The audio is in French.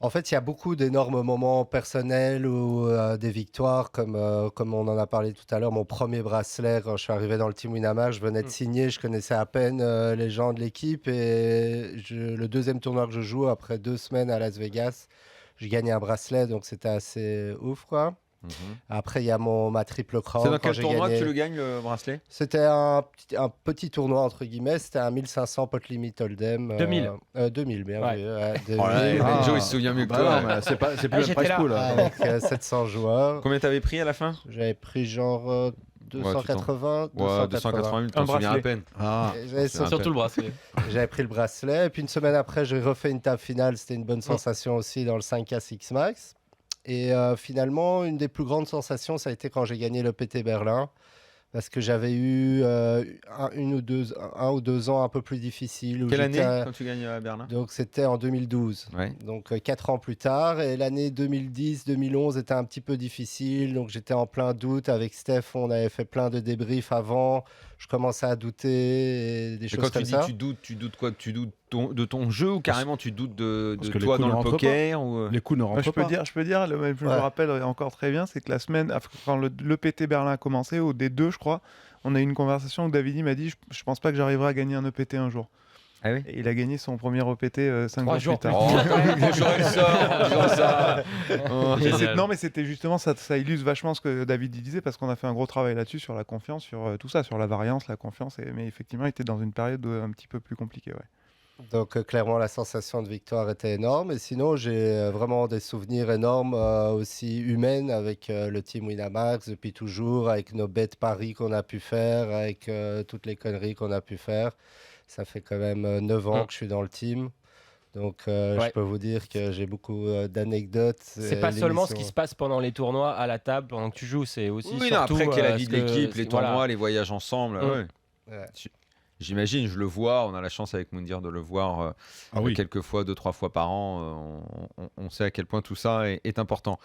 En fait, il y a beaucoup d'énormes moments personnels ou des victoires, comme on en a parlé tout à l'heure. Mon premier bracelet, quand je suis arrivé dans le team Winamax, je venais de signer, je connaissais à peine les gens de l'équipe. Et le deuxième tournoi que je joue, après 2 semaines à Las Vegas, je gagne un bracelet, donc c'était assez ouf, quoi. Mhm. Après, il y a ma triple C'est crown dans quand quel j'ai tournoi que tu gagné. le gagnes, le bracelet? C'était un petit tournoi, entre guillemets. C'était un 1500 pot limit Hold'em. 2000. 2000, bien Ouais. vu. Ouais, Oh là, 2000, Benjo, il se souvient mieux que toi. Non, mais c'est plus Ah, un j'étais prize là. pool. avec 700 joueurs. Combien t'avais pris à la fin? J'avais pris genre Ouais, 280, Ouais, 280. 280 000, Un t'en souviens à bracelet. peine. Ah, Et J'avais, C'est un Surtout le bracelet. j'avais pris le bracelet. Et puis une semaine après, j'ai refait une table finale. C'était une bonne sensation aussi dans le 5K Six Max. Et finalement, une des plus grandes sensations, ça a été quand j'ai gagné le PT Berlin. Parce que j'avais eu 1 ou 2 ans un peu plus difficiles. Où Quelle j'étais année quand tu gagnes à Berlin? Donc c'était en 2012. Ouais. Donc 4 ans plus tard. Et l'année 2010-2011 était un petit peu difficile. Donc j'étais en plein doute. Avec Steph, on avait fait plein de débriefs avant. Je commençais à douter et des Mais choses quand tu comme dis ça. tu doutes quoi? Tu doutes de ton jeu ou carrément tu doutes de Parce que les toi coups dans ne le rentrent poker ou... les coups ne rentrent Je peux pas. dire, je me Ouais. rappelle encore très bien, c'est que la semaine, quand le PT Berlin a commencé, au D2, je crois, on a eu une conversation où Davidi m'a dit je pense pas que j'arriverai à gagner un EPT un jour. Ah oui? Et il a gagné son premier EPT 5 3 jours jours plus plus tard. Oh, j'aurais le sort en disant ça. Oh. Mais Génial. non, mais c'était justement ça illustre vachement ce que David disait parce qu'on a fait un gros travail là-dessus sur la confiance, sur tout ça, sur la variance, la confiance. Mais effectivement, il était dans une période un petit peu plus compliquée. Ouais. Donc clairement, la sensation de victoire était énorme. Et sinon, j'ai vraiment des souvenirs énormes aussi humaines avec le team Winamax depuis toujours, avec nos bêtes paris qu'on a pu faire, avec toutes les conneries qu'on a pu faire. Ça fait quand même 9 ans que je suis dans le team. Donc je Ouais. peux vous dire que j'ai beaucoup d'anecdotes. C'est pas seulement ce qui se passe pendant les tournois à la table pendant que tu joues, c'est aussi Oui, non, surtout après qu'il y a la vie ce de l'équipe, que- les voilà. tournois, les voyages ensemble. Ouais. Ouais. J'imagine, je le vois, on a la chance avec Moundir de le voir Ah oui. quelques fois, 2-3 fois par an. On sait à quel point tout ça est important.